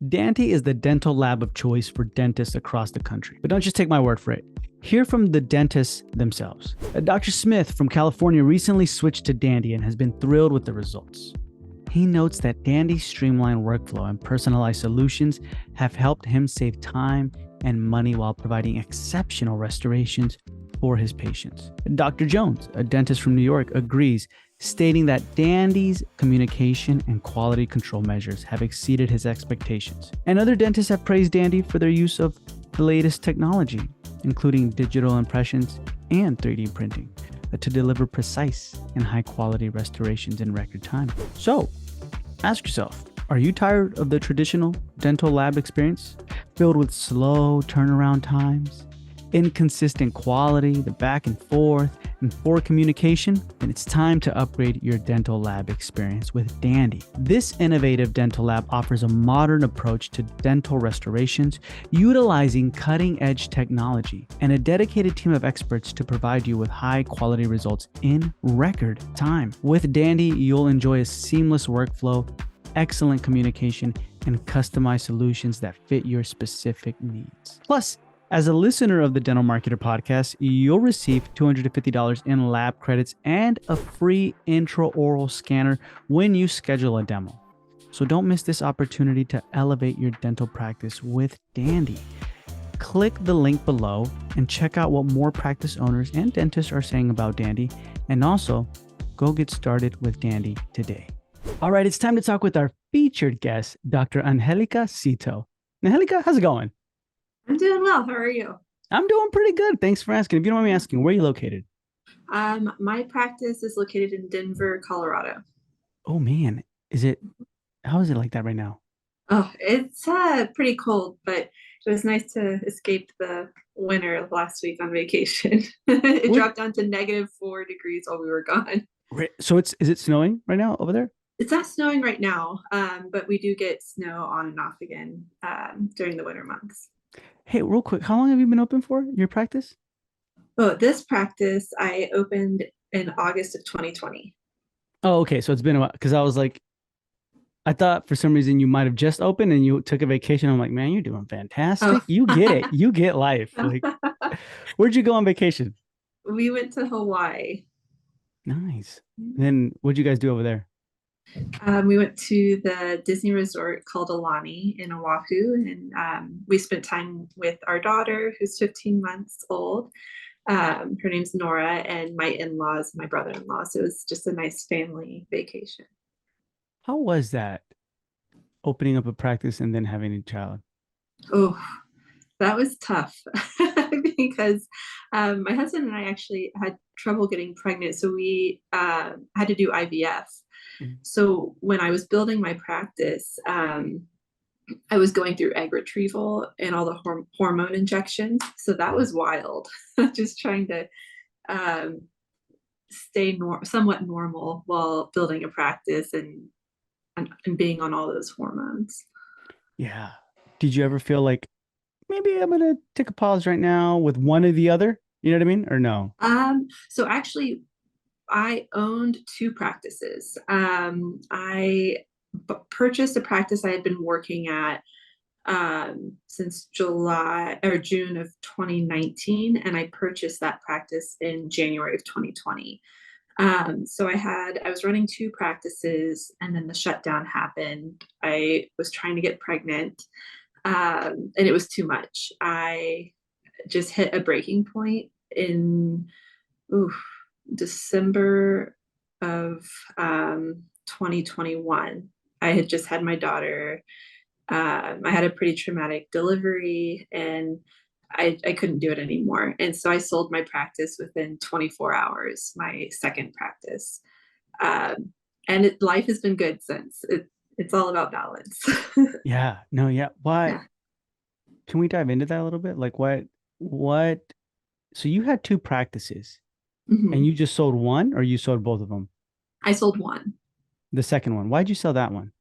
Dante is the dental lab of choice for dentists across the country. But don't just take my word for it. Hear from the dentists themselves. Dr. Smith from California recently switched to Dandy and has been thrilled with the results. He notes that Dandy's streamlined workflow and personalized solutions have helped him save time and money while providing exceptional restorations for his patients. Dr. Jones, a dentist from New York, agrees, stating that Dandy's communication and quality control measures have exceeded his expectations. And other dentists have praised Dandy for their use of the latest technology, including digital impressions and 3D printing, to deliver precise and high-quality restorations in record time. So, ask yourself, are you tired of the traditional dental lab experience, filled with slow turnaround times, inconsistent quality, the back and forth, and poor communication? Then it's time to upgrade your dental lab experience with Dandy. This innovative dental lab offers a modern approach to dental restorations, utilizing cutting-edge technology and a dedicated team of experts to provide you with high-quality results in record time. With Dandy, you'll enjoy a seamless workflow, excellent communication, and customized solutions that fit your specific needs. Plus, as a listener of the Dental Marketer podcast, you'll receive $250 in lab credits and a free intraoral scanner when you schedule a demo. So don't miss this opportunity to elevate your dental practice with Dandy. Click the link below and check out what more practice owners and dentists are saying about Dandy. And also, go get started with Dandy today. All right, it's time to talk with our featured guest, Dr. Angelica Seto. Angelica, how's it going? I'm doing well. How are you? I'm doing pretty good. Thanks for asking. If you don't mind me asking, where are you located? My practice is located in Denver, Colorado. Oh man, how is it like that right now? Oh, it's pretty cold, but it was nice to escape the winter of last week on vacation. It Where, dropped down to -4 degrees while we were gone. so is it snowing right now over there? It's not snowing right now, but we do get snow on and off again during the winter months. Hey, real quick, how long have you been open for your practice? Oh, this practice I opened in August of 2020. Oh, okay. So it's been a while because I was like, I thought for some reason you might have just opened and you took a vacation. I'm like, man, you're doing fantastic. Oh, You get it. You get life. Like, where'd you go on vacation? we went to Hawaii. Nice. Then what'd you guys do over there? We went to the Disney resort called Alani in Oahu, and we spent time with our daughter, who's 15 months old. Her name's Nora, and my in-laws, my brother-in-law. So it was just a nice family vacation. How was that opening up a practice and then having a child? Oh, that was tough because my husband and I actually had trouble getting pregnant, so we had to do IVF. Mhm. So when I was building my practice, I was going through egg retrieval and all the hormone injections. So that was wild, just trying to um, stay somewhat normal while building a practice and being on all those hormones. Yeah. Did you ever feel like maybe I'm gonna take a pause right now with one or the other? You know what I mean? Or no? So actually, I owned two practices. I purchased a practice I had been working at since July or June of 2019, and I purchased that practice in January of 2020. So I was running two practices, and then the shutdown happened. I was trying to get pregnant, and it was too much. I just hit a breaking point in oof, December of 2021. I had just had my daughter. I had a pretty traumatic delivery, and I couldn't do it anymore. And so I sold my practice within 24 hours, my second practice. Um, and life has been good since. It's all about balance. Yeah. No, yeah. What Yeah. can we dive into that a little bit? Like what so you had two practices and Mhm. you just sold one or you sold both of them? I sold one. The second one. Why'd you sell that one?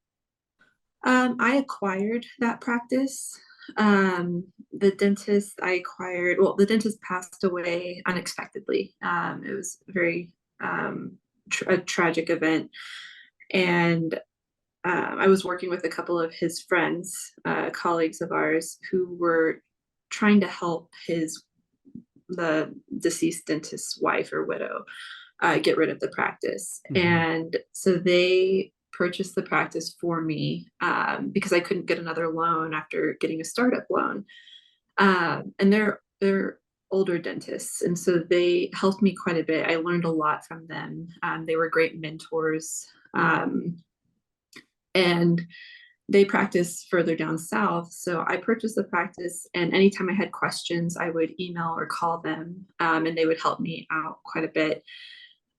I acquired that practice. The dentist I acquired, well, the dentist passed away unexpectedly. It was a very a tragic event, and I was working with a couple of his friends, colleagues of ours, who were trying to help the deceased dentist's wife or widow get rid of the practice. Mhm. And so they purchased the practice for me because I couldn't get another loan after getting a startup loan. And they're older dentists, and so they helped me quite a bit. I learned a lot from them. They were great mentors, and they practice further down south. So I purchased the practice, and anytime I had questions, I would email or call them, and they would help me out quite a bit.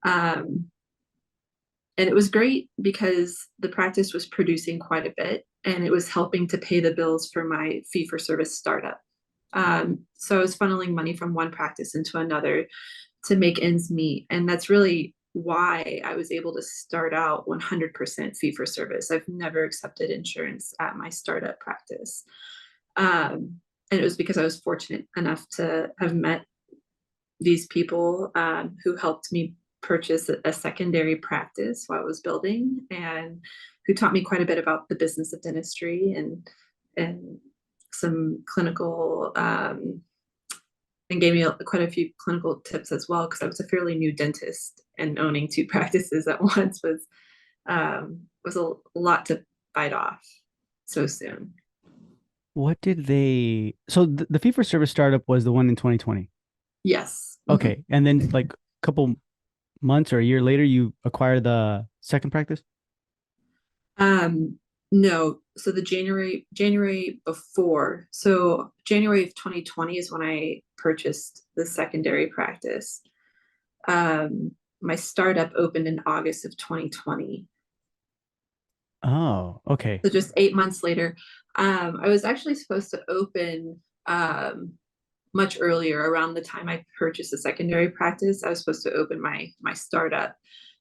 Um, and it was great because the practice was producing quite a bit, and it was helping to pay the bills for my fee for service startup. So I was funneling money from one practice into another to make ends meet. And that's really why I was able to start out 100% fee for service. I've never accepted insurance at my startup practice. And it was because I was fortunate enough to have met these people who helped me purchase a secondary practice while I was building, and who taught me quite a bit about the business of dentistry and some clinical and gave me quite a few clinical tips as well, because I was a fairly new dentist, and owning two practices at once was a lot to bite off so soon. What did they? So the fee for service startup was the one in 2020. Yes. Mhm. Okay, and then like a couple months or a year later, you acquire the second practice. Um, no, so the January before, so January of 2020 is when I purchased the secondary practice. My startup opened in August of 2020. Oh, okay. So just 8 months later. I was actually supposed to open much earlier, around the time I purchased a secondary practice. I was supposed to open my startup.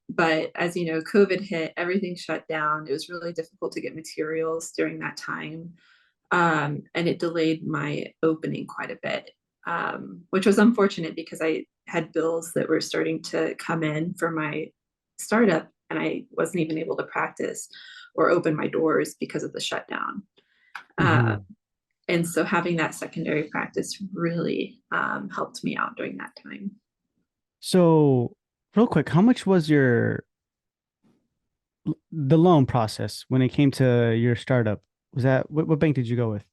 But as you know, COVID hit, everything shut down. It was really difficult to get materials during that time. And it delayed my opening quite a bit, which was unfortunate because I had bills that were starting to come in for my startup, and I wasn't even able to practice or open my doors because of the shutdown. Uh, Mhm. and so having that secondary practice really helped me out during that time. So, real quick, how much was the loan process when it came to your startup? Was that what bank did you go with?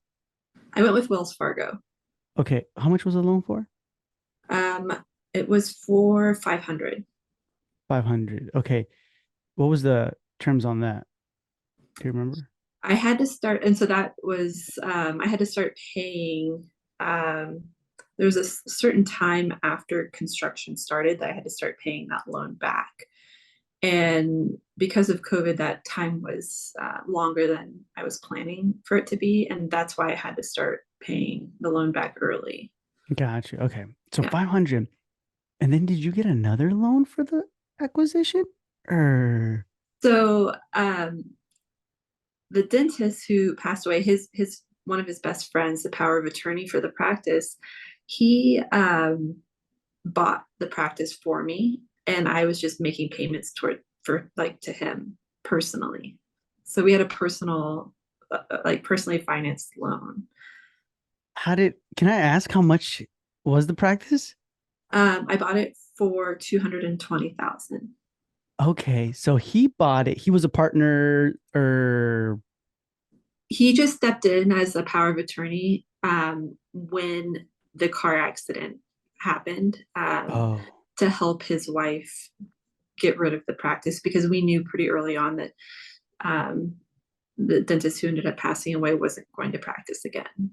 I went with Wells Fargo. Okay, how much was the loan for? Um, it was for 500. 500. Okay. What was the terms on that? Do you remember? I had to start, and so that was I had to start paying. Um, there was a certain time after construction started that I had to start paying that loan back, and because of COVID, that time was longer than I was planning for it to be, and that's why I had to start paying the loan back early. Gotcha. Okay. So Yeah. 500. And then did you get another loan for the acquisition? Or So the dentist who passed away, his one of his best friends, the power of attorney for the practice, he bought the practice for me, and I was just making payments toward for like to him personally. So we had a like personally financed loan. can I ask how much was the practice? I bought it for 220,000. Okay. So he bought it. He was a partner or He just stepped in as a power of attorney when the car accident happened, oh, to help his wife get rid of the practice, because we knew pretty early on that um, the dentist who ended up passing away wasn't going to practice again.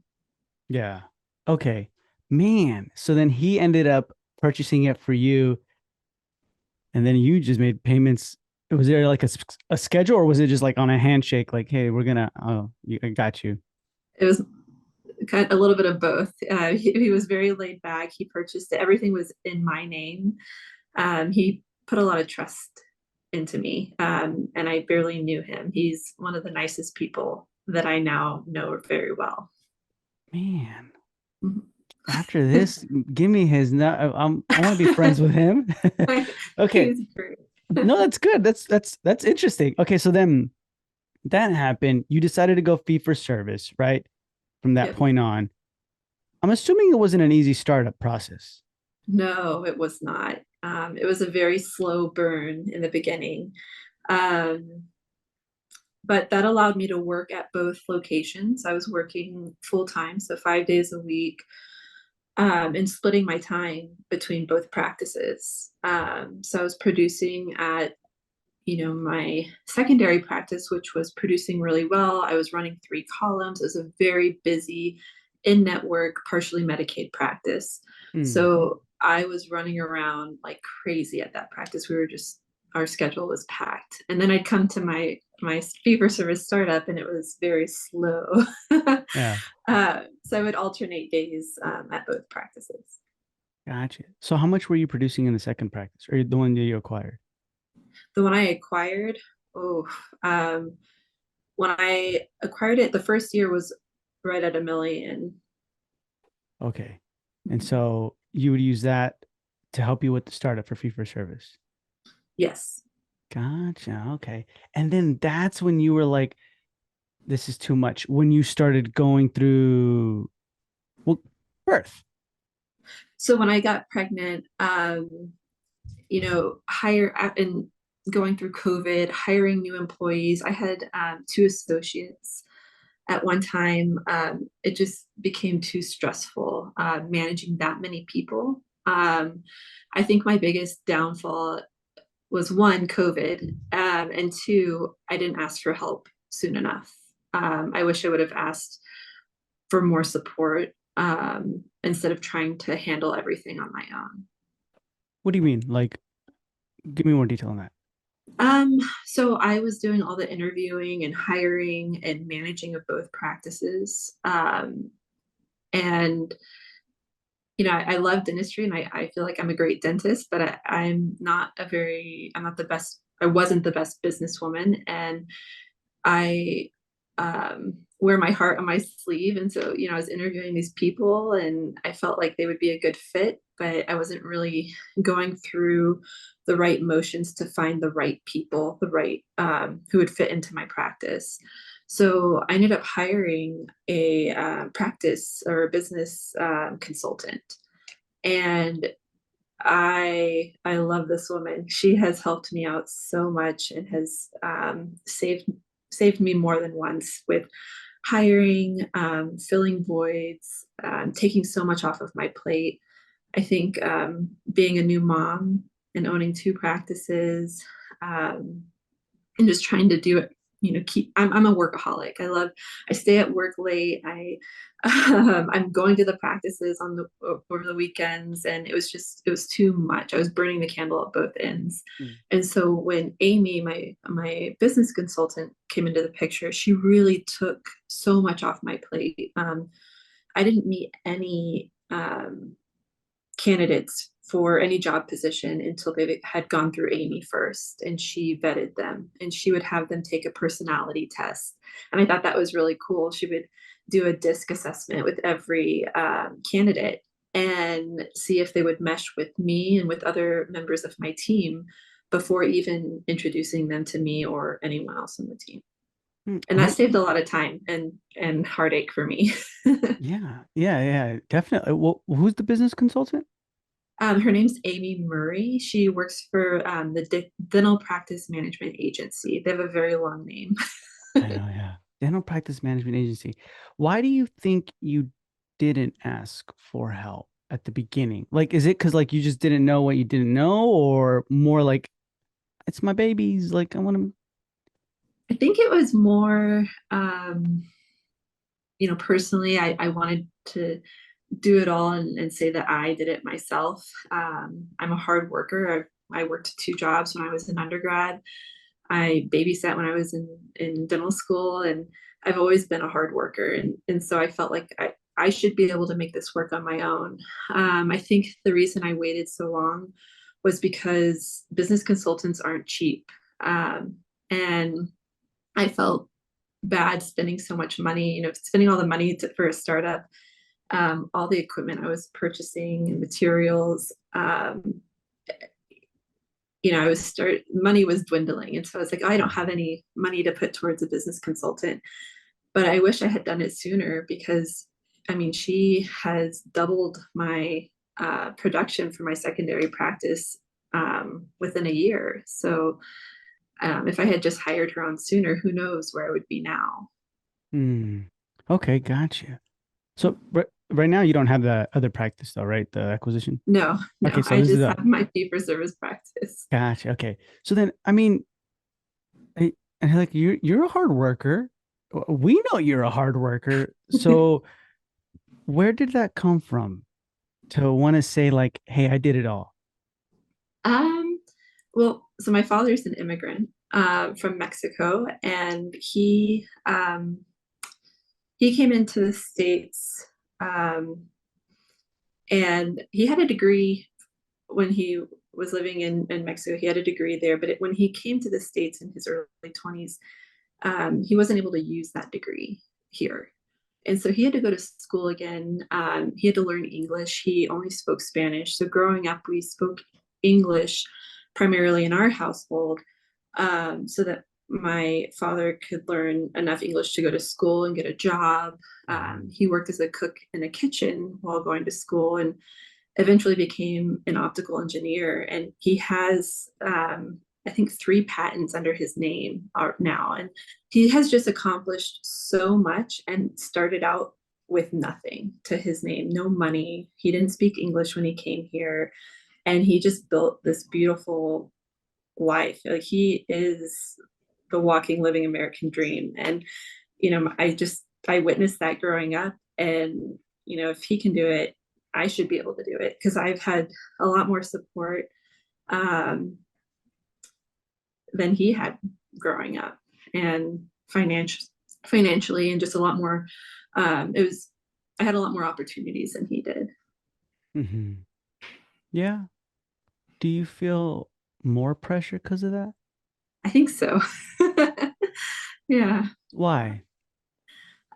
yeah. Okay. Man. So then he ended up purchasing it for you and then you just made payments. Was there like a schedule or was it just like on a handshake like, "Hey, we're gonna I got you." It was kind of a little bit of both. He was very laid back. He purchased it. Everything was in my name. He put a lot of trust into me, and I barely knew him. He's one of the nicest people that I now know very well. Man. Mhm. After this, give me his I want to be friends with him. Okay. He's great. No, that's good. That's interesting. Okay, so then that happened. You decided to go fee for service, right? From that Yep. point on. I'm assuming it wasn't an easy startup process. No, it was not. It was a very slow burn in the beginning. Um, but that allowed me to work at both locations. I was working full time, so 5 days a week, and splitting my time between both practices. So I was producing at my secondary practice, which was producing really well. I was running 3 columns. It was a very busy in-network, partially Medicaid practice. Mm. So I was running around like crazy at that practice. Our schedule was packed. And then I'd come to my fee for service startup and it was very slow. Yeah, So I would alternate days at both practices. gotcha. So how much were you producing in the second practice or the one that you acquired? The one I acquired, oh, um, when I acquired it, the first year was right at 1 million. Okay. And so you would use that to help you with the startup for fee for service. Yes. Gotcha. Okay. And then that's when you were like, this is too much. When you started going through, well, birth. So when I got pregnant, hire and going through COVID, hiring new employees, I had 2 associates at one time. It just became too stressful managing that many people. I think my biggest downfall was one, COVID, and two, I didn't ask for help soon enough. I wish I would have asked for more support instead of trying to handle everything on my own. What do you mean? Like, give me more detail on that. Um, so I was doing all the interviewing and hiring and managing of both practices. And I love dentistry and I feel like I'm a great dentist, but I'm not the best, I wasn't the best businesswoman. And I wear my heart on my sleeve. And so, I was interviewing these people and I felt like they would be a good fit, but I wasn't really going through the right motions to find the right people, the right who would fit into my practice. So I ended up hiring a practice or a business consultant. And I love this woman. She has helped me out so much and has saved me more than once with hiring, filling voids, taking so much off of my plate. I think being a new mom and owning 2 practices, um, and just trying to do it, I'm a workaholic. I stay at work late. I'm going to the practices over the weekends, and it was too much. I was burning the candle at both ends. Mm. And so when Amy, my business consultant, came into the picture, she really took so much off my plate. I didn't meet any candidates for any job position until they had gone through Amy first, and she vetted them and she would have them take a personality test. And I thought that was really cool. She would do a disc assessment with every candidate and see if they would mesh with me and with other members of my team before even introducing them to me or anyone else on the team. Mm. And that saved a lot of time and heartache for me. Yeah, yeah, yeah, definitely. Well, who's the business consultant? Her name's Amy Murray. She works for the Dental Practice Management Agency. They have a very long name. I know, yeah. Dental practice management agency. Why do you think you didn't ask for help at the beginning? Like, is it because like you just didn't know what you didn't know, or more like it's my babies? Like, I want to. I think it was more, personally, I wanted to do it all and say that I did it myself. I'm a hard worker. I worked 2 jobs when I was in undergrad. I babysat when I was in dental school, and I've always been a hard worker. And so I felt like I should be able to make this work on my own. I think the reason I waited so long was because business consultants aren't cheap. And I felt bad spending so much money, spending all the money for a startup, all the equipment I was purchasing and materials. I was money was dwindling. And so I was like, oh, I don't have any money to put towards a business consultant. But I wish I had done it sooner because I mean, she has doubled my production for my secondary practice within a year. So if I had just hired her on sooner, who knows where I would be now. Hmm. Okay, gotcha. So right now you don't have the other practice though, right? The acquisition. No, Okay, no, so I this is just a have my fee for service practice. gotcha. Okay, so then I mean, and like you're a hard worker. We know you're a hard worker. So where did that come from to want to say like, hey, I did it all? Um, well, so my father's an immigrant from Mexico, and he came into the States, um, and he had a degree when he was living in Mexico. He had a degree there, but when he came to the States in his early 20s, he wasn't able to use that degree here. And so he had to go to school again. He had to learn English. He only spoke Spanish. So growing up, we spoke English primarily in our household, so that my father could learn enough English to go to school and get a job. He worked as a cook in a kitchen while going to school and eventually became an optical engineer. And he has, I think, 3 patents under his name now. And he has just accomplished so much and started out with nothing to his name, no money. He didn't speak English when he came here. And he just built this beautiful life. Like he is the walking, living American dream. And, I witnessed that growing up. And, if he can do it, I should be able to do it because I've had a lot more support um, than he had growing up, and financially, and just a lot more. It was I had a lot more opportunities than he did. Hmm. Yeah. Do you feel more pressure because of that? I think so. Yeah. Why?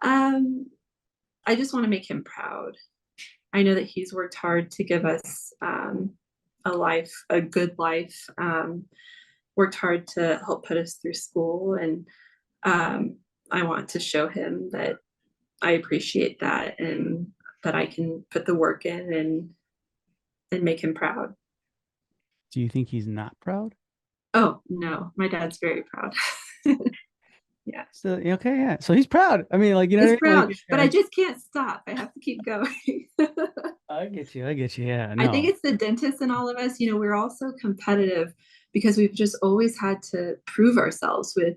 Um, I just want to make him proud. I know that he's worked hard to give us a good life. Worked hard to help put us through school, and um, I want to show him that I appreciate that and that I can put the work in and make him proud. Do you think he's not proud? Oh no, my dad's very proud. Yeah, So okay, yeah. So he's proud. I mean, like you know he's what I mean? proud, Like but I just can't stop. I have to keep going. I get you. I get you. Yeah. I think No. it's the dentist in all of us. We're all so competitive because we've just always had to prove ourselves with,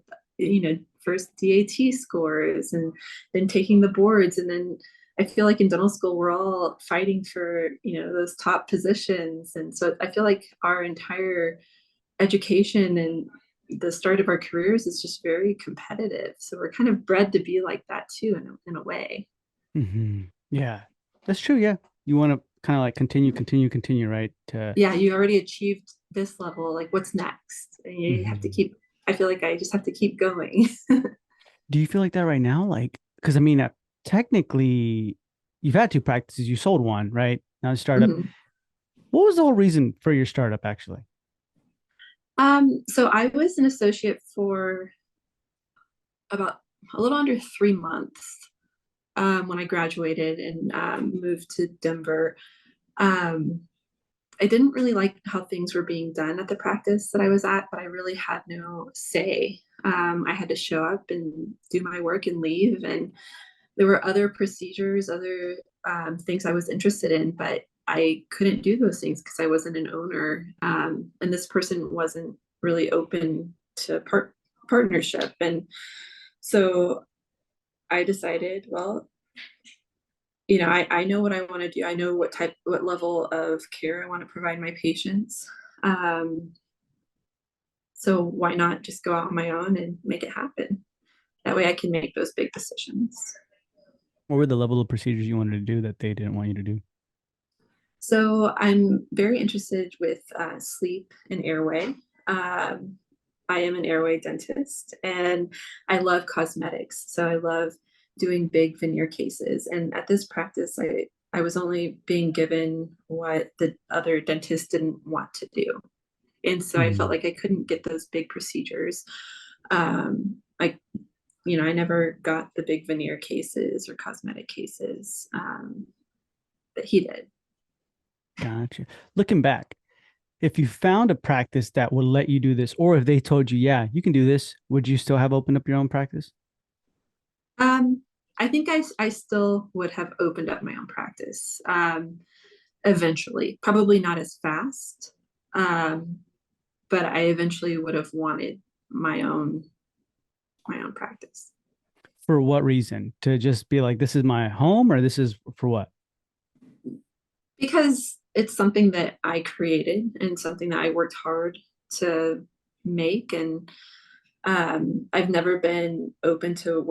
first DAT scores and then taking the boards. And then I feel like in dental school, we're all fighting for, those top positions. And so I feel like our entire education and the start of our careers is just very competitive. So we're kind of bred to be like that too, in a way. Yeah. That's true. Yeah. You want to kind of like continue, right? To Yeah, you already achieved this level. Like, what's next? And you have to Mhm. keep, I feel like I just have to keep going. Do you feel like that right now? Like, because I mean, technically, you've had two practices. You sold one, right? Now a startup. Mhm. What was the whole reason for your startup, actually? So I was an associate for about a little under 3 months when I graduated and moved to Denver. Um, I didn't really like how things were being done at the practice that I was at, but I really had no say. I had to show up and do my work and leave. And there were other procedures, other things I was interested in, but I couldn't do those things because I wasn't an owner. And this person wasn't really open to partnership. And so I decided, well, I know what I want to do. I know what level of care I want to provide my patients. Um, so why not just go out on my own and make it happen? That way I can make those big decisions. What were the level of procedures you wanted to do that they didn't want you to do? So I'm very interested with sleep and airway. Um, I am an airway dentist and I love cosmetics. So I love doing big veneer cases. And at this practice, I was only being given what the other dentists didn't want to do. And so I felt Mhm. like I couldn't get those big procedures. Like, I never got the big veneer cases or cosmetic cases that he did. Gotcha. Looking back, if you found a practice that would let you do this, or if they told you, yeah, you can do this, would you still have opened up your own practice? Um, I think I still would have opened up my own practice eventually, probably not as fast, um, but I eventually would have wanted my own my own practice. For what reason? To just be like, this is my home, or this is for what? Because it's something that I created and something that I worked hard to make. And I've never been open to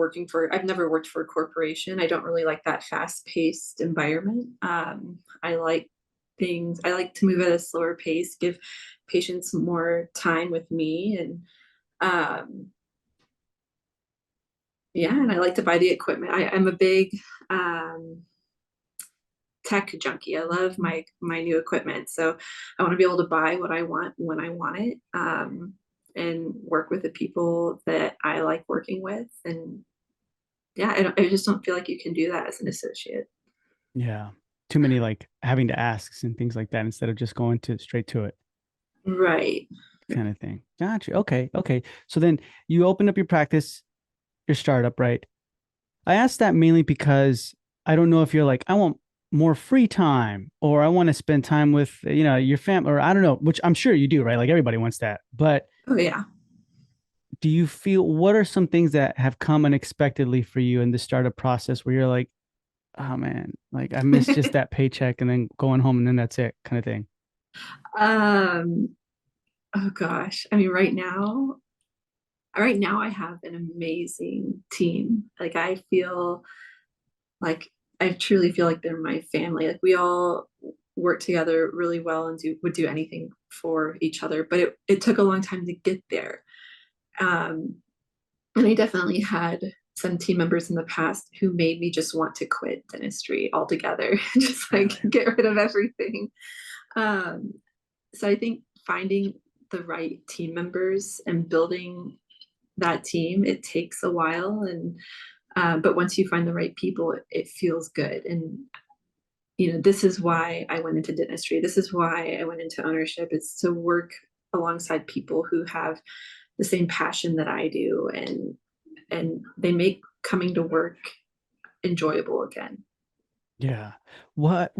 I've never worked for a corporation. I don't really like that fast paced environment. I like to move at a slower pace, give patients more time with me. And um, yeah, and I like to buy the equipment. I'm a big um, tech junkie. I love my new equipment. So I want to be able to buy what I want when I want it, and work with the people that I like working with. And yeah, I just don't feel like you can do that as an associate. Yeah. Too many like having to asks and things like that instead of just going to straight to it Right. kind of thing. Gotcha. Okay. Okay. So then you open up your practice, your startup, right? I asked that mainly because I don't know if you're like, I want more free time or I want to spend time with, your family, or I don't know, which I'm sure you do, right? Like everybody wants that. But Oh yeah. do you feel what are some things that have come unexpectedly for you in the startup process where you're like, oh man, like I miss just that paycheck and then going home and then that's it kind of thing? um. Oh gosh. I mean, right now I have an amazing team. Like like I truly feel like they're my family. Like we all work together really well and would do anything for each other. But it took a long time to get there. Um, and I definitely had some team members in the past who made me just want to quit dentistry altogether, just like Really? get rid of everything. Um, so I think finding the right team members and building that team, it takes a while. And but once you find the right people, it feels good. And this is why I went into dentistry. This is why I went into ownership, is to work alongside people who have the same passion that I do, and they make coming to work enjoyable again. Yeah. What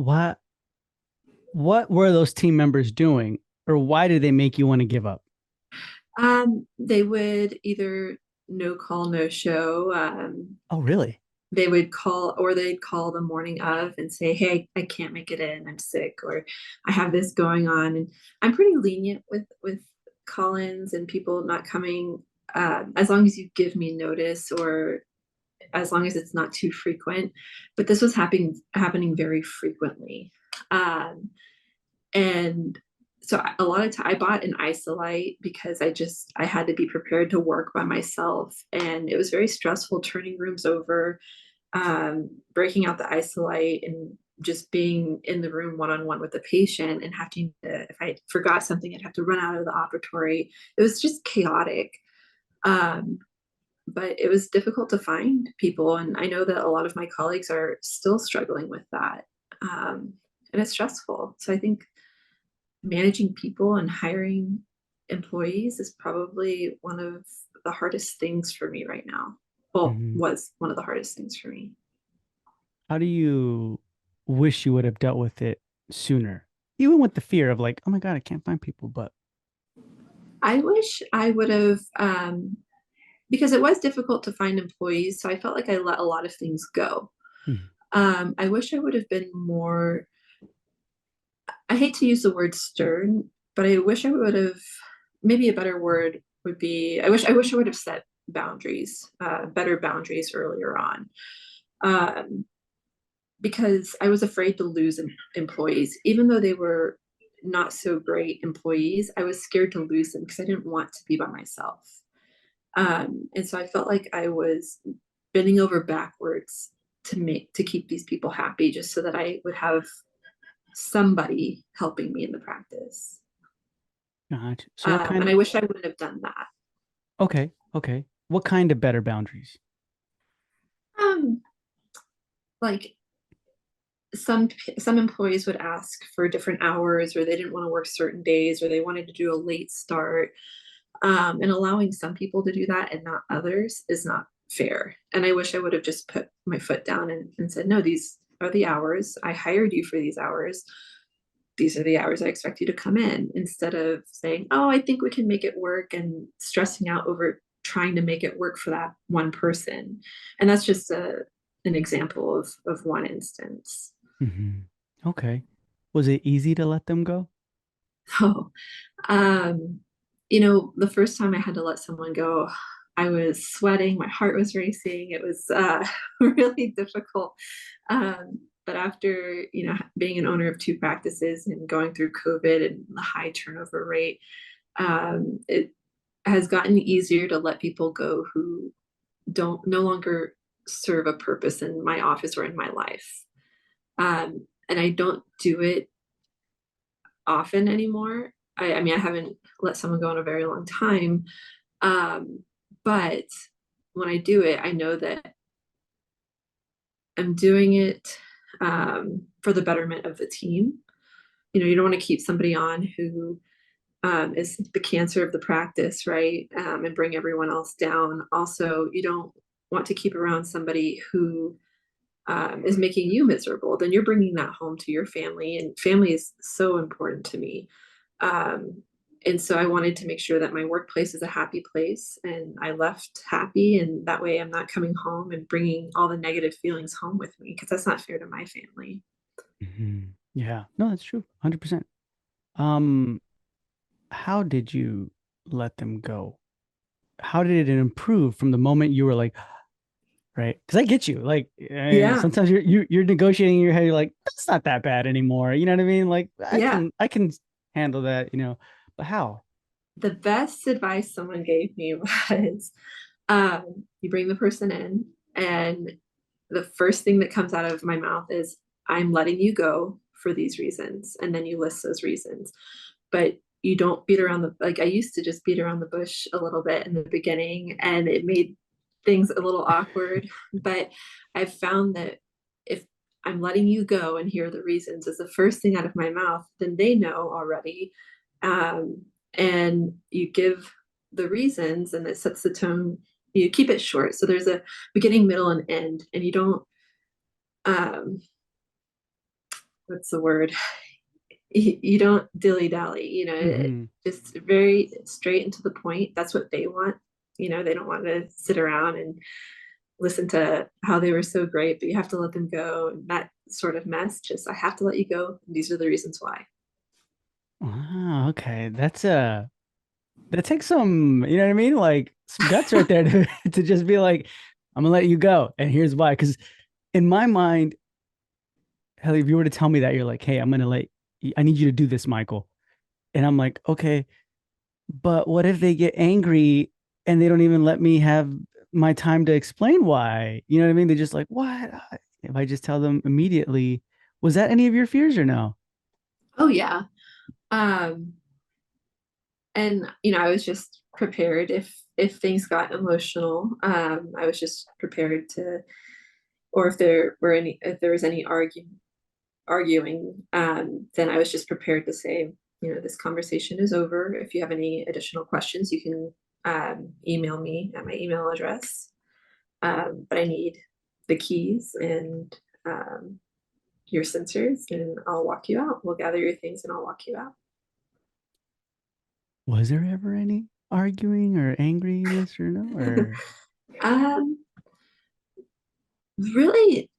were those team members doing or why did they make you want to give up? They would either no call, no show. Oh, really? They would call, or they'd call the morning of and say, "Hey, I can't make it in. I'm sick, or I have this going on." And I'm pretty lenient with call-ins and people not coming, as long as you give me notice, or as long as it's not too frequent. But this was happening very frequently, um, and so a lot of time I bought an isolite because I had to be prepared to work by myself, and it was very stressful turning rooms over, breaking out the isolite and just being in the room one on one with the patient, and having to, if I forgot something, I'd have to run out of the operatory. It was just chaotic. Um, but it was difficult to find people. And I know that a lot of my colleagues are still struggling with that. Um, and it's stressful. So I think managing people and hiring employees is probably one of the hardest things for me right now. Well, Mhm. was one of the hardest things for me. How do you wish you would have dealt with it sooner? Even with the fear of like, oh my God, I can't find people, but I wish I would have, because it was difficult to find employees. So I felt like I let a lot of things go. hmm, I wish I would have been more, I hate to use the word stern, but I wish I would have, maybe a better word would be, I wish I would have set boundaries, better boundaries earlier on. Um, because I was afraid to lose employees, even though they were not so great employees. I was scared to lose them because I didn't want to be by myself. And so I felt like I was bending over backwards to keep these people happy, just so that I would have somebody helping me in the practice. Gotcha. So what And kind? I wish I would have done that. Okay, okay. What kind of better boundaries? Um, like some some employees would ask for different hours, or they didn't want to work certain days, or they wanted to do a late start. And allowing some people to do that and not others is not fair. And I wish I would have just put my foot down and said, no, these are the hours. I hired you for these hours. These are the hours I expect you to come in, instead of saying, oh, I think we can make it work, and stressing out over trying to make it work for that one person. And that's just an example of one instance. Hmm. Okay. Was it easy to let them go? Oh, um, the first time I had to let someone go, I was sweating, my heart was racing. It was really difficult. But after, being an owner of two practices and going through COVID and the high turnover rate, it has gotten easier to let people go who don't no longer serve a purpose in my office or in my life. And I don't do it often anymore. I mean, I haven't let someone go in a very long time. Um, but when I do it, I know that I'm doing it for the betterment of the team. You don't want to keep somebody on who is the cancer of the practice, right? And bring everyone else down. Also, you don't want to keep around somebody who is making you miserable. Then you're bringing that home to your family, and family is so important to me. Um, and so I wanted to make sure that my workplace is a happy place, and I left happy. And that way I'm not coming home and bringing all the negative feelings home with me, because that's not fair to my family. Hmm. Yeah. No, that's true. 100%. Um, how did you let them go? How did it improve from the moment you were like, right? Because I get you. Like, Yeah. sometimes you're negotiating in your head. You're like, that's not that bad anymore. You know what I mean? Like, I Yeah. can I can handle that. But how? The best advice someone gave me was you bring the person in, and the first thing that comes out of my mouth is, I'm letting you go for these reasons. And then you list those reasons. But you don't beat around like I used to just beat around the bush a little bit in the beginning, and it made things a little awkward. But I've found that if I'm letting you go and hear the reasons is the first thing out of my mouth, then they know already. Um, and you give the reasons, and it sets the tone. You keep it short. So there's a beginning, middle, and end, and you don't, um, what's the word? You don't dilly dally, Hmm. just very straight and to the point. That's what they want. They don't want to sit around and listen to how they were so great, but you have to let them go. And that sort of mess, just, I have to let you go. These are the reasons why. Ah, okay. That takes some, you know what I mean? Like some guts right there to to just be like, I'm gonna let you go, and here's why. Because in my mind, hell, if you were to tell me that, you're like, hey, I need you to do this, Michael, and I'm like, okay, but what if they get angry and they don't even let me have my time to explain why? You know what I mean? They're just like, what? If I just tell them immediately, was that any of your fears or no? Oh yeah. Um, and I was just prepared if things got emotional. I was just prepared to, or if there was any arguing, then I was just prepared to say, this conversation is over. If you have any additional questions, you can email me at my email address. But I need the keys and your sensors, and I'll walk you out. We'll gather your things and I'll walk you out. Was there ever any arguing or angriness or no? Or um, Really,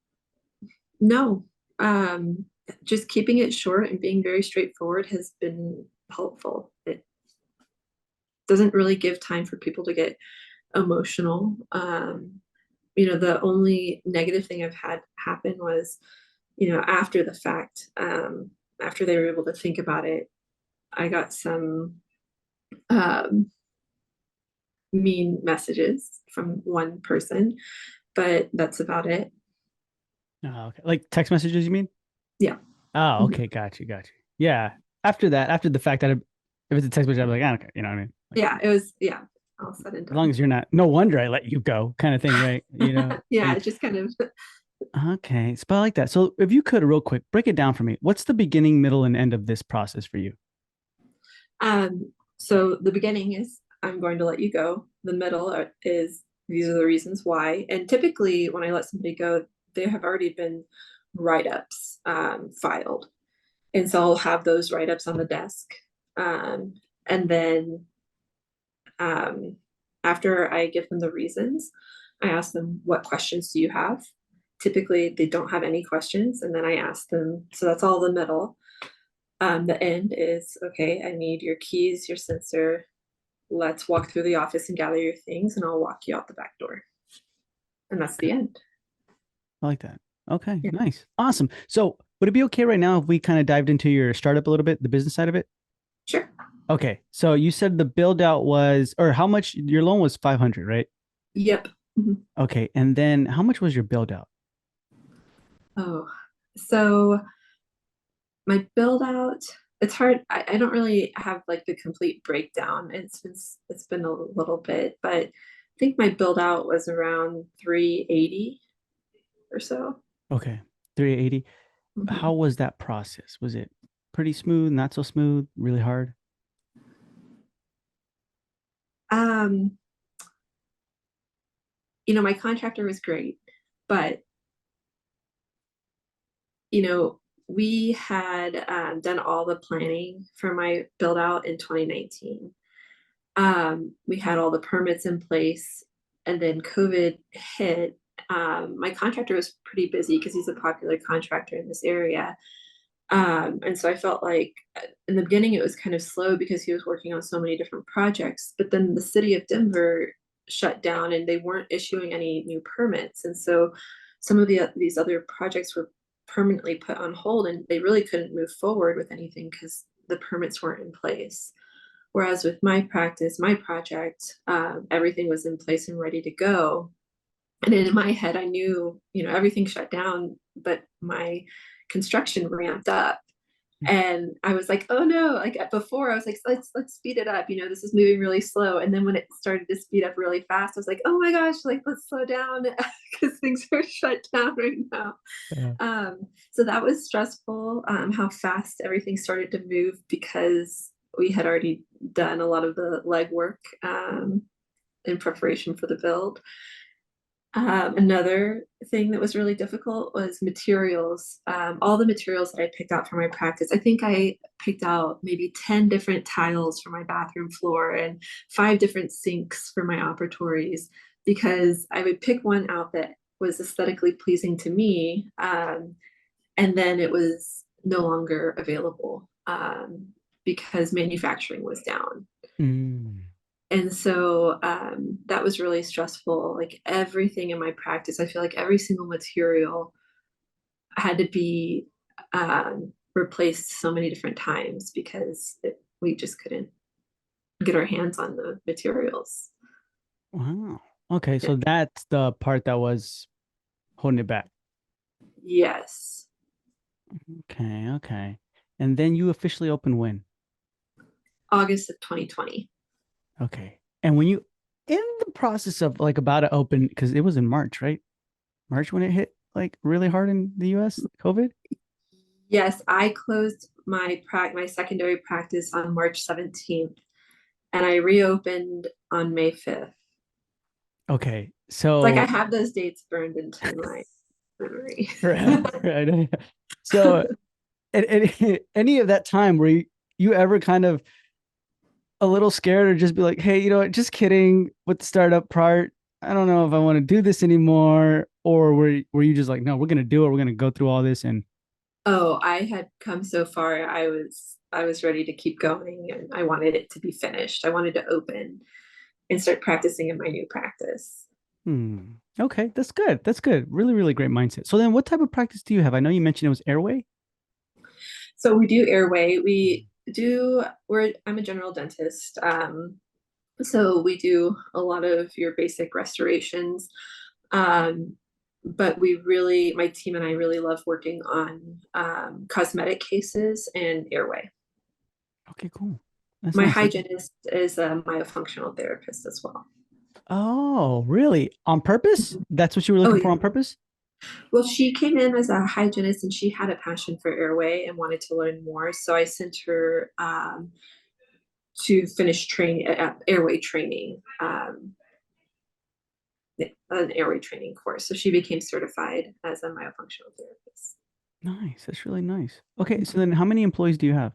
no. Um, just keeping it short and being very straightforward has been helpful. It doesn't really give time for people to get emotional. The only negative thing I've had happen was, after the fact, after they were able to think about it, I got some um, mean messages from one person, but that's about it. oh, okay. Like text messages, you mean? Yeah. Oh, Mhm. okay, got you. Yeah. After that, after the fact that If it's a text message, I'm like, I don't care. You know what I mean? Like, Yeah, it was, yeah, all said and as long done. as you're not, no wonder I let you go, kind of thing, right? You know. Yeah, And it's just kind of okay, so I like that. So if you could real quick break it down for me, what's the beginning, middle, and end of this process for you? so the beginning is I'm going to let you go. The middle is these are the reasons why. And typically when I let somebody go, there have already been write-ups filed. And so I'll have those write-ups on the desk. And then um, after I give them the reasons, I ask them, what questions do you have? Typically, they don't have any questions. And then I ask them, so that's all the middle. The end is, okay, I need your keys, your sensor. Let's walk through the office and gather your things, and I'll walk you out the back door. And that's the end. I like that. Okay, Yeah, nice. Awesome. So would it be okay right now if we kind of dived into your startup a little bit, the business side of it? sure. Okay. So you said the build out was, or how much your loan was 500, right? Yep. Mhm. Okay. And then how much was your build out? Oh, so my build out, it's hard. I don't really have like the complete breakdown. It's been a little bit, but I think my build out was around 380 or so. Okay. 380. How Mhm. was that process? Was it pretty smooth, not so smooth, really hard? Um, my contractor was great, but we had done all the planning for my build out in 2019. We had all the permits in place, and then COVID hit. My contractor was pretty busy because he's a popular contractor in this area. And so I felt like in the beginning it was kind of slow because he was working on so many different projects, but then the city of Denver shut down and they weren't issuing any new permits. And so some of these other projects were permanently put on hold and they really couldn't move forward with anything because the permits weren't in place. Whereas with my practice, my project, everything was in place and ready to go. And in my head, I knew, everything shut down, but my construction ramped up. And I was like, oh no, like before I was like, let's speed it up. This is moving really slow. And then when it started to speed up really fast, I was like, oh my gosh, like let's slow down because things are shut down right now. Yeah. So that was stressful, how fast everything started to move because we had already done a lot of the legwork in preparation for the build. Another thing that was really difficult was materials. All the materials that I picked out for my practice, I think I picked out maybe 10 different tiles for my bathroom floor and 5 different sinks for my operatories because I would pick one out that was aesthetically pleasing to me. And then it was no longer available because manufacturing was down. Mm. And so that was really stressful. Like everything in my practice, I feel like every single material had to be replaced so many different times because we just couldn't get our hands on the materials. Wow. Okay. Yeah. So that's the part that was holding it back. Yes. Okay. Okay. And then you officially open when? August of 2020. Okay. And when you in the process of like about to open, because it was in March, right? March when it hit like really hard in the US, COVID? Yes, I closed my secondary practice on March 17th and I reopened on May 5th. Okay. It's like I So have those dates burned into my memory. right, right. So any of that time where you ever kind of a little scared or just be like, hey, you know what, just kidding with the startup part. I don't know if I want to do this anymore. Or were you just like, no, we're gonna do it, we're gonna go through all this and Oh, I had come so far. I was ready to keep going and I wanted it to be finished. I wanted to open and start practicing in my new practice. hmm. Okay, that's good. That's good. Really, really great mindset. So then what type of practice do you have? I know you mentioned it was airway. So we do airway. I'm a general dentist. So we do a lot of your basic restorations. Um, but my team and I really love working on cosmetic cases and airway. Okay, cool. That's My nice. hygienist is a myofunctional therapist as well. Oh, really? On purpose? That's what you were Oh looking for yeah. on purpose? Well, she came in as a hygienist and she had a passion for airway and wanted to learn more. So I sent her to finish training airway training, an airway training course. So she became certified as a myofunctional therapist. Nice. That's really nice. Okay, so then how many employees do you have?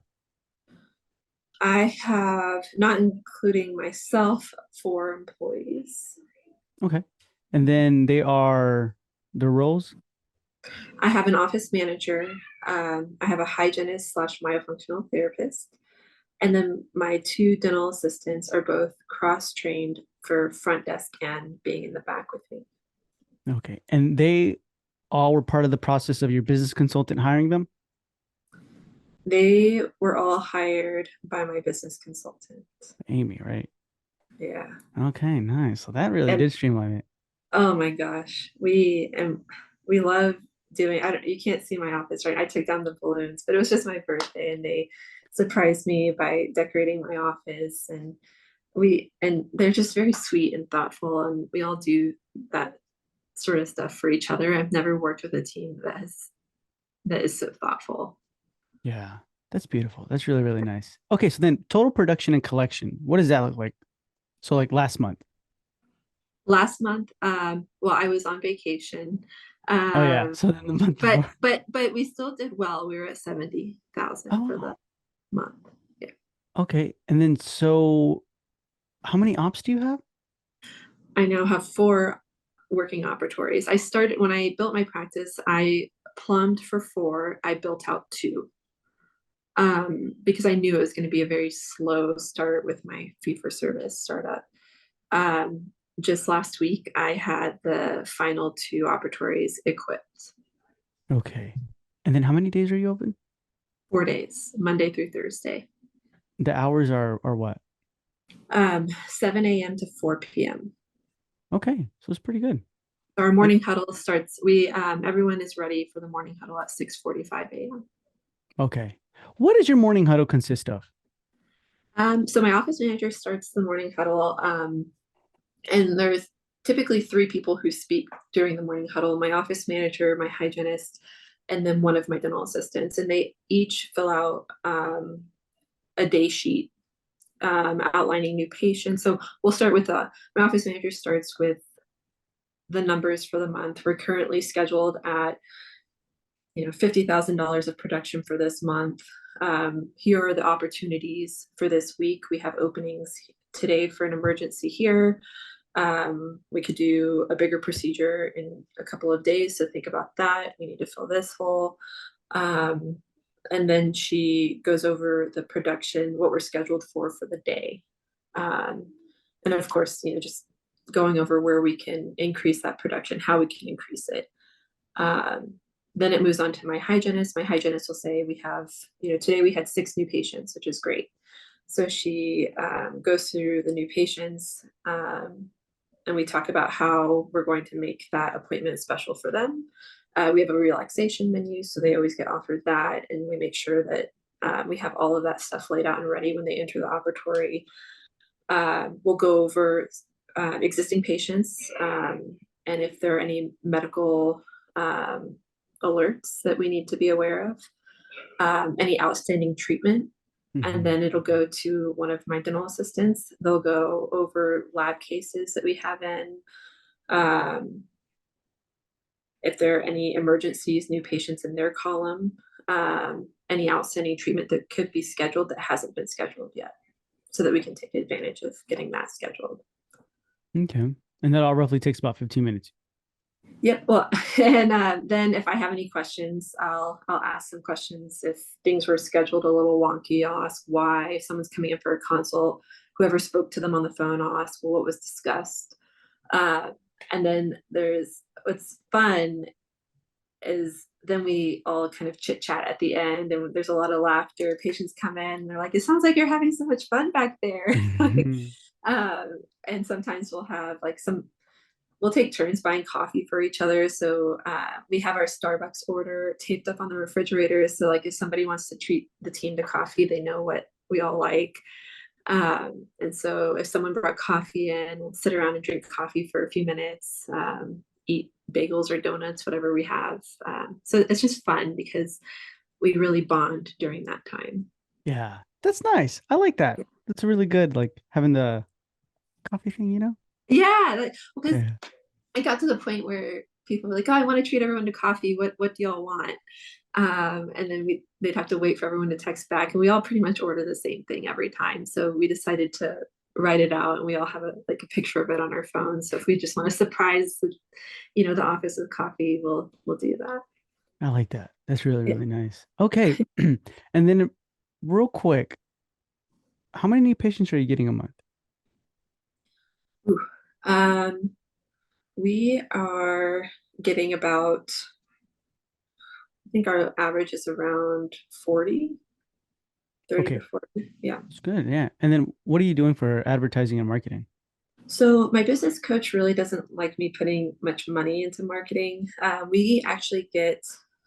I have, not including myself, 4 employees. Okay. And then they are the roles? I have an office manager. I have a hygienist slash myofunctional therapist. And then my 2 dental assistants are both cross trained for front desk and being in the back with me. Okay. And they all were part of the process of your business consultant hiring them? They were all hired by my business consultant. Amy, right? Yeah. Okay, nice. So that really And did streamline it. oh my gosh, we love doing, I don't, you can't see my office, right? I took down the balloons, but it was just my birthday and they surprised me by decorating my office, and they're just very sweet and thoughtful, and we all do that sort of stuff for each other. I've never worked with a team that is so thoughtful. Yeah. That's beautiful. That's really, really nice. Okay, so then total production and collection, what does that look like? So like last month. Last month, well, I was on vacation. Oh yeah. Um, So then the month but before. but we still did well. We were at 70,000 for Oh, the month. Yeah. okay. And then so how many ops do you have? I now have 4 working operatories. I started when I built my practice, I plumbed for 4. I built out 2. Because I knew it was going to be a very slow start with my fee for service startup. Um, just last week, I had the final 2 operatories equipped. Okay. And then how many days are you open? 4 days, Monday through Thursday, The hours are what? 7 a.m. to 4 p.m. Okay. So it's pretty good. Our It, morning huddle starts. We everyone is ready for the morning huddle at 6:45 a.m. okay. What does your morning huddle consist of? So my office manager starts the morning huddle, and there's typically 3 people who speak during the morning huddle: my office manager, my hygienist, and then one of my dental assistants. And they each fill out a day sheet outlining new patients. So we'll start with my office manager starts with the numbers for the month. We're currently scheduled at $50,000 of production for this month. Here are the opportunities for this week. We have openings today for an emergency here. We could do a bigger procedure in a couple of days, so think about that. We need to fill this hole. Um, and then she goes over the production, what we're scheduled for the day. Um, and of course, just going over where we can increase that production, how we can increase it. Um, then it moves on to my hygienist. My hygienist will say, we have, today we had 6 new patients, which is great. So she goes through the new patients, and we talk about how we're going to make that appointment special for them. We have a relaxation menu, so they always get offered that, and we make sure that we have all of that stuff laid out and ready when they enter the operatory. We'll go over existing patients, and if there are any medical um, alerts that we need to be aware of, any outstanding treatment. And Mhm. then it'll go to one of my dental assistants. They'll go over lab cases that we have in, um, if there are any emergencies, new patients in their column, any outstanding treatment that could be scheduled that hasn't been scheduled yet, so that we can take advantage of getting that scheduled. Okay. And that all roughly takes about 15 minutes. Yep. Well, and then if I have any questions, I'll ask some questions. If things were scheduled a little wonky, I'll ask why. If someone's coming in for a consult, whoever spoke to them on the phone, I'll ask, well, what was discussed. Uh, and then there's what's fun is then we all kind of chit chat at the end, and there's a lot of laughter. Patients come in, and they're like, "It sounds like you're having so much fun back there." And sometimes we'll have like we'll take turns buying coffee for each other. So we have our Starbucks order taped up on the refrigerator. So like if somebody wants to treat the team to coffee, they know what we all like. And so if someone brought coffee in, we'll sit around and drink coffee for a few minutes, eat bagels or donuts, whatever we have. So it's just fun because we really bond during that time. Yeah. That's nice. I like that. That's really good. Like having the coffee thing, you know? Yeah, like, because Yeah. it got to the point where people were like, "Oh, I want to treat everyone to coffee. What do y'all want?" And then they'd have to wait for everyone to text back, and we all pretty much order the same thing every time. So we decided to write it out, and we all have a picture of it on our phone. So if we just want to surprise the office with coffee, we'll do that. I like that. That's really, Yeah. really nice. Okay. And then real quick, how many new patients are you getting a month? Ooh. Um, we are getting about, I think our average is around 40, 30 to Okay. 40. Yeah. It's good. Yeah. And then what are you doing for advertising and marketing? So my business coach really doesn't like me putting much money into marketing. We actually get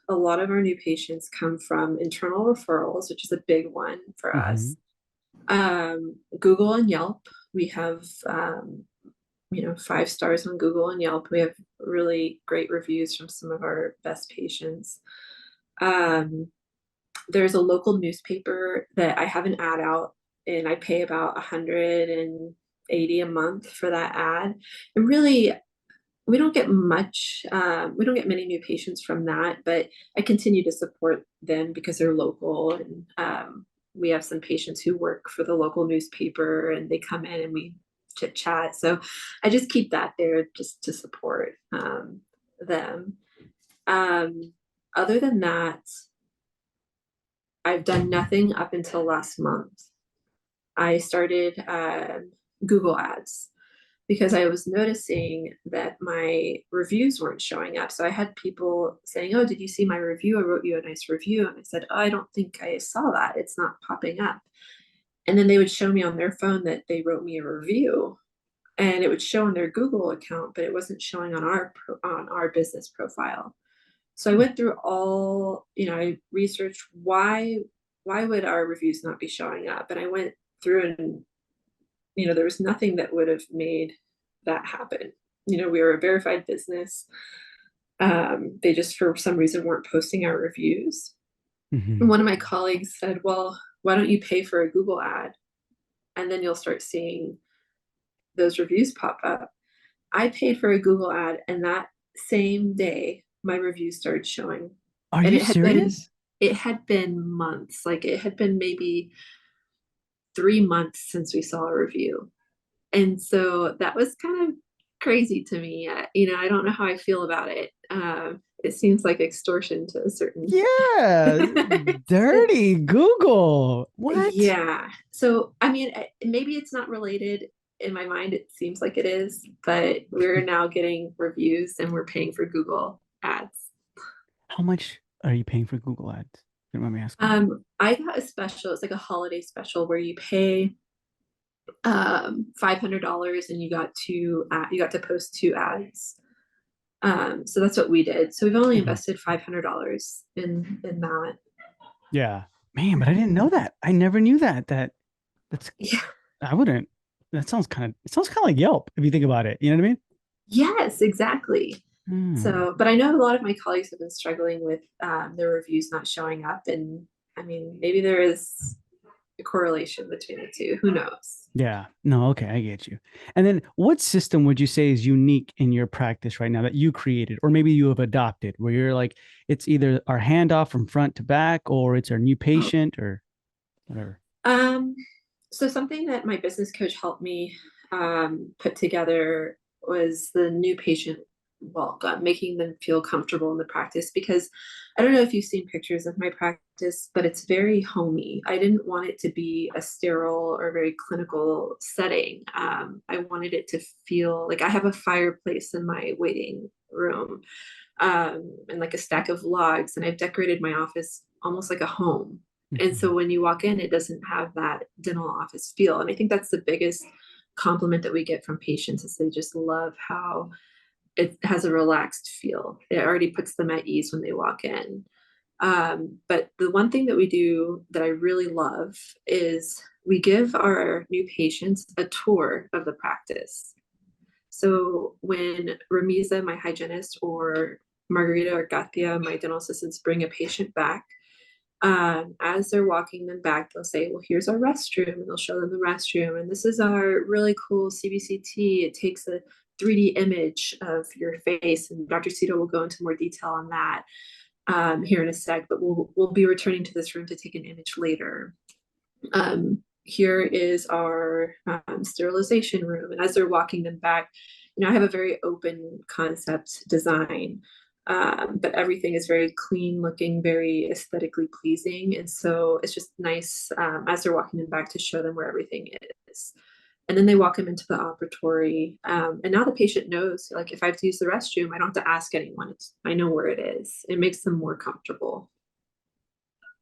a lot of our new patients come from internal referrals, which is a big one for Hmm. us. Google and Yelp. We have 5 stars on Google and Yelp. We have really great reviews from some of our best patients. Um, there's a local newspaper that I have an ad out, and I pay about 180 a month for that ad. And really, we don't get much, we don't get many new patients from that, but I continue to support them because they're local. And we have some patients who work for the local newspaper and they come in and we chit chat. So I just keep that there just to support them. Um, Other than that, I've done nothing up until last month. I started Google Ads because I was noticing that my reviews weren't showing up. So I had people saying, "Oh, did you see my review? I wrote you a nice review." And I said, "Oh, I don't think I saw that. It's not popping up." And then they would show me on their phone that they wrote me a review, and it would show in their Google account, but it wasn't showing on our business profile. So I went through I researched why would our reviews not be showing up, and I went through and there was nothing that would have made that happen. We were a verified business. They just for some reason weren't posting our reviews. And Hmm. one of my colleagues said, "Well, why don't you pay for a Google ad, and then you'll start seeing those reviews pop up." I paid for a Google ad, and that same day my reviews started showing. Are And you it serious? had been months. Like it had been maybe 3 months since we saw a review. And so that was kind of crazy to me. I don't know how I feel about it. It seems like extortion to a certain. Yeah. Dirty Google. What? Yeah. So, I mean, maybe it's not related. In my mind, it seems like it is, but we're now getting reviews and we're paying for Google ads. How much are you paying for Google Ads? Don't mind me asking. I got a special. It's like a holiday special where you pay $500 and you got to post 2 ads. So that's what we did. So we've only Mhm. invested $500 in that. Yeah. Man, but I didn't know that. I never knew that. That's Yeah. I wouldn't. It sounds kind of like Yelp if you think about it. You know what I mean? Yes, exactly. Hmm. So, but I know a lot of my colleagues have been struggling with their reviews not showing up, and I mean, maybe there is a correlation between the two. Who knows? Yeah. No, okay, I get you. And then what system would you say is unique in your practice right now that you created or maybe you have adopted where you're like it's either our handoff from front to back or it's our new patient or whatever. Um, so something that my business coach helped me put together was the new patient welcome, making them feel comfortable in the practice. Because I don't know if you've seen pictures of my practice, but it's very homey. I didn't want it to be a sterile or very clinical setting. I wanted it to feel like I have a fireplace in my waiting room, and like a stack of logs, and I've decorated my office almost like a home. And so Mhm. when you walk in, it doesn't have that dental office feel. And I think that's the biggest compliment that we get from patients is they just love how it has a relaxed feel. It already puts them at ease when they walk in. But the one thing that we do that I really love is we give our new patients a tour of the practice. So when Ramiza, my hygienist, or Margarita or Gatia, my dental assistants, bring a patient back, as they're walking them back, they'll say, well, here's our restroom, and they'll show them the restroom. And this is our really cool CBCT. It takes a 3D image of your face, and Dr. Seto will go into more detail on that here in a sec, but we'll be returning to this room to take an image later. Here is our sterilization room. And as they're walking them back, I have a very open concept design, but everything is very clean looking, very aesthetically pleasing. And so it's just nice as they're walking them back to show them where everything is. And then they walk them into the operatory. And now the patient knows, like, if I have to use the restroom, I don't have to ask anyone. I know where it is. It makes them more comfortable.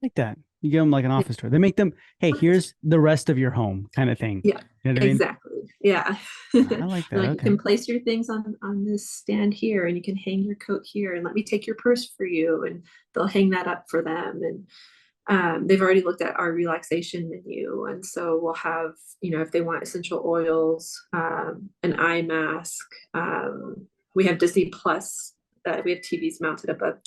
Like that. You give them like an office tour. They make them, hey, here's the rest of your home kind of thing. Yeah, you know what I mean? exactly. Yeah. I like that. Like, Okay. you can place your things on this stand here, and you can hang your coat here, and let me take your purse for you. And they'll hang that up for them. And they've already looked at our relaxation menu. And so we'll have, if they want essential oils, an eye mask. We have Disney Plus. We have TVs mounted above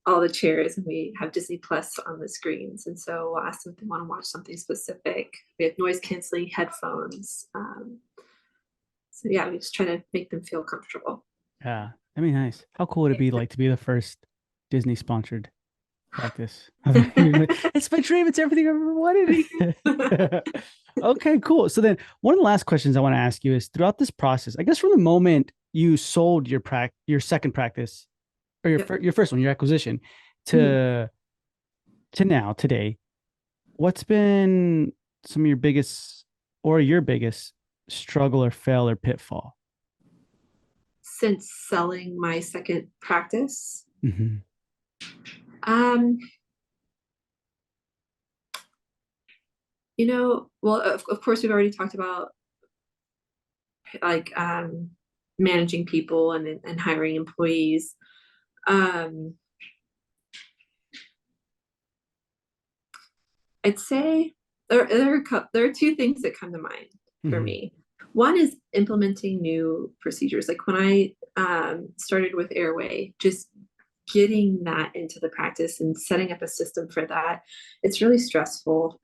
all the chairs, and we have Disney Plus on the screens. And so we'll ask them if they want to watch something specific. We have noise canceling headphones. So yeah, we just try to make them feel comfortable. Yeah. I mean, nice. How cool would it be like to be the first Disney sponsored practice? It's my dream. It's everything I've ever wanted. Okay, cool. So then one of the last questions I want to ask you is, throughout this process, I guess from the moment you sold your second practice, or your first one, your acquisition, to now, today, what's been some of your biggest struggle or fail or pitfall? Since selling my second practice, Mm-hmm. Well, of course, we've already talked about, like, managing people and hiring employees. I'd say there are two things that come to mind for me. One is implementing new procedures. Like when I started with airway, just getting that into the practice and setting up a system for that, it's really stressful.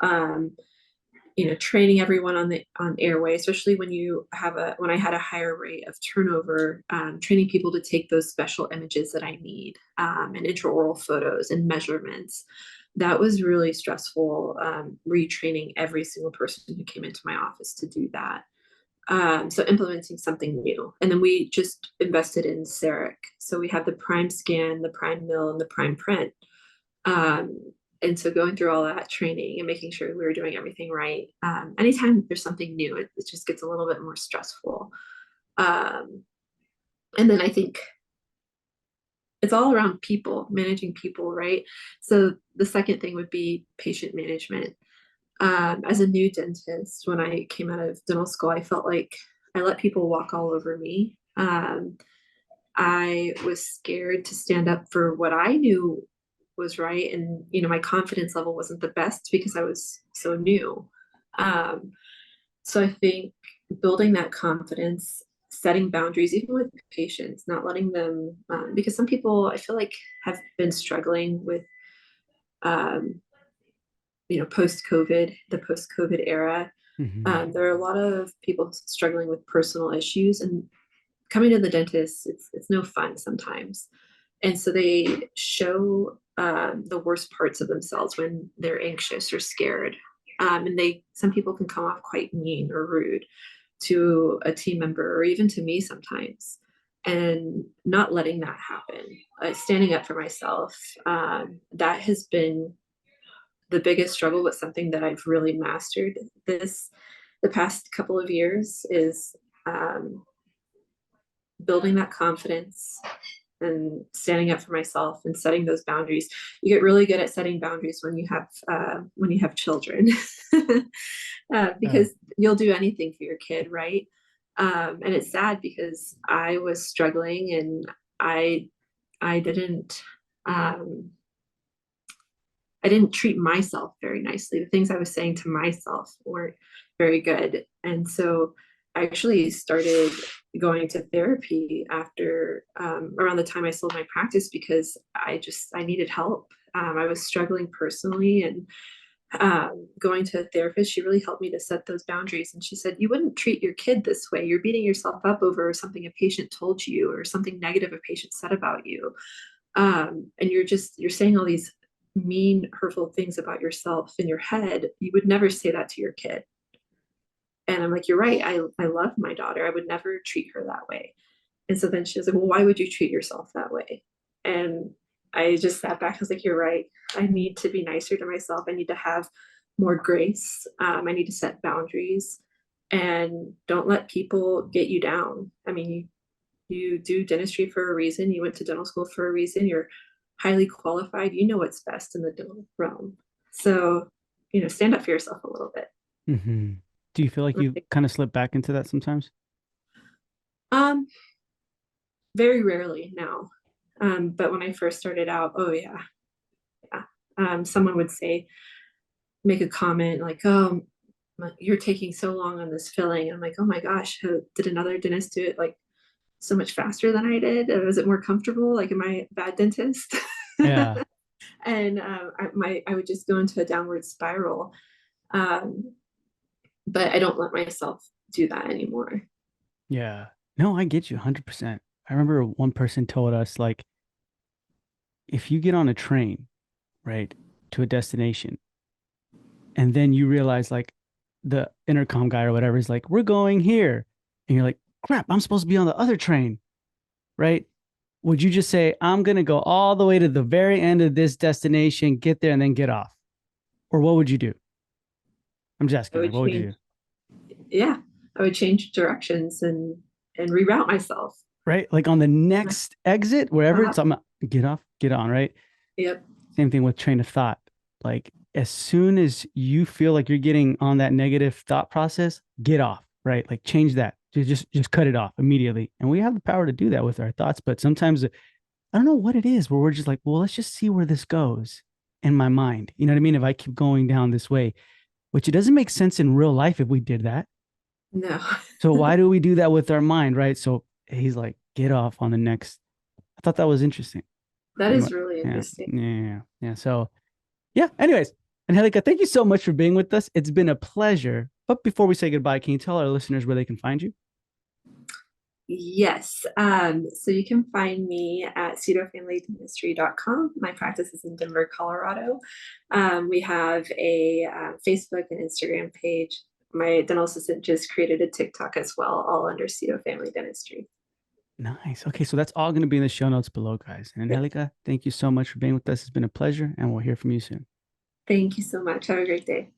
Training everyone on airway, especially when I had a higher rate of turnover, training people to take those special images that I need, and intraoral photos and measurements. That was really stressful, retraining every single person who came into my office to do that. So implementing something new. And then we just invested in CEREC. So we have the Prime Scan, the Prime Mill, and the Prime Print. And so going through all that training and making sure we were doing everything right. Anytime there's something new, it just gets a little bit more stressful. And then I think it's all around people, managing people, right? So the second thing would be patient management. As a new dentist, when I came out of dental school, I felt like I let people walk all over me. I was scared to stand up for what I knew was right. And, my confidence level wasn't the best because I was so new. So I think building that confidence, setting boundaries, even with patients, not letting them, because some people I feel like have been struggling with, post-COVID, the post-COVID era. There are a lot of people struggling with personal issues, and coming to the dentist, it's no fun sometimes. And so they show the worst parts of themselves when they're anxious or scared. And some people can come off quite mean or rude to a team member, or even to me sometimes. And not letting that happen, standing up for myself, that has been the biggest struggle, but something that I've really mastered the past couple of years is building that confidence and standing up for myself and setting those boundaries. You get really good at setting boundaries when you have children, because you'll do anything for your kid, right? And it's sad because I was struggling, and I didn't I didn't treat myself very nicely. The things I was saying to myself weren't very good. And so I actually started going to therapy after around the time I sold my practice because I needed help. I was struggling personally, and going to a therapist, she really helped me to set those boundaries. And she said, you wouldn't treat your kid this way. You're beating yourself up over something a patient told you or something negative a patient said about you. And you're saying all these mean, hurtful things about yourself in your head. You would never say that to your kid. And I'm like, you're right. I love my daughter. I would never treat her that way. And so then she was like, well, why would you treat yourself that way? And I just sat back. I was like, you're right. I need to be nicer to myself. I need to have more grace. I need to set boundaries and don't let people get you down. I mean, you do dentistry for a reason. You went to dental school for a reason. You're highly qualified. You know what's best in the dental realm. So, stand up for yourself a little bit. Mm-hmm. Do you feel like you kind of slip back into that sometimes? Um, Very rarely now. But when I first started out, oh yeah, yeah. Someone would make a comment like, "Oh, you're taking so long on this filling." And I'm like, "Oh my gosh, did another dentist do it like so much faster than I did? Was it more comfortable? Like, am I a bad dentist?" Yeah. And I would just go into a downward spiral. Um, but I don't let myself do that anymore. Yeah. No, I get you 100%. I remember one person told us, like, if you get on a train, right, to a destination, and then you realize, like, the intercom guy or whatever is like, we're going here. And you're like, crap, I'm supposed to be on the other train, right? Would you just say, I'm going to go all the way to the very end of this destination, get there, and then get off? Or what would you do? I'm just I asking, like, would what would you do? change, yeah, I would change directions and reroute myself. Right? Like on the next exit, wherever Uh-huh. it's, I'm get off, get on, right? Yep. Same thing with train of thought. Like as soon as you feel like you're getting on that negative thought process, get off, right? Like change that. Just cut it off immediately. And we have the power to do that with our thoughts, but sometimes I don't know what it is where we're just like, well, let's just see where this goes in my mind. You know what I mean? If I keep going down this way, which it doesn't make sense in real life if we did that. No. So why do we do that with our mind, right? So he's like, get off on the next. I thought that was interesting. That is really Yeah, interesting. yeah, yeah. So yeah. Anyways, Angelica, thank you so much for being with us. It's been a pleasure. But before we say goodbye, can you tell our listeners where they can find you? Yes. So you can find me at pseudofamilydentistry.com. My practice is in Denver, Colorado. We have a Facebook and Instagram page. My dental assistant just created a TikTok as well, all under Pseudo Family Dentistry. Nice. Okay, so that's all going to be in the show notes below, guys. And Yeah. Angelica, thank you so much for being with us. It's been a pleasure, and we'll hear from you soon. Thank you so much. Have a great day.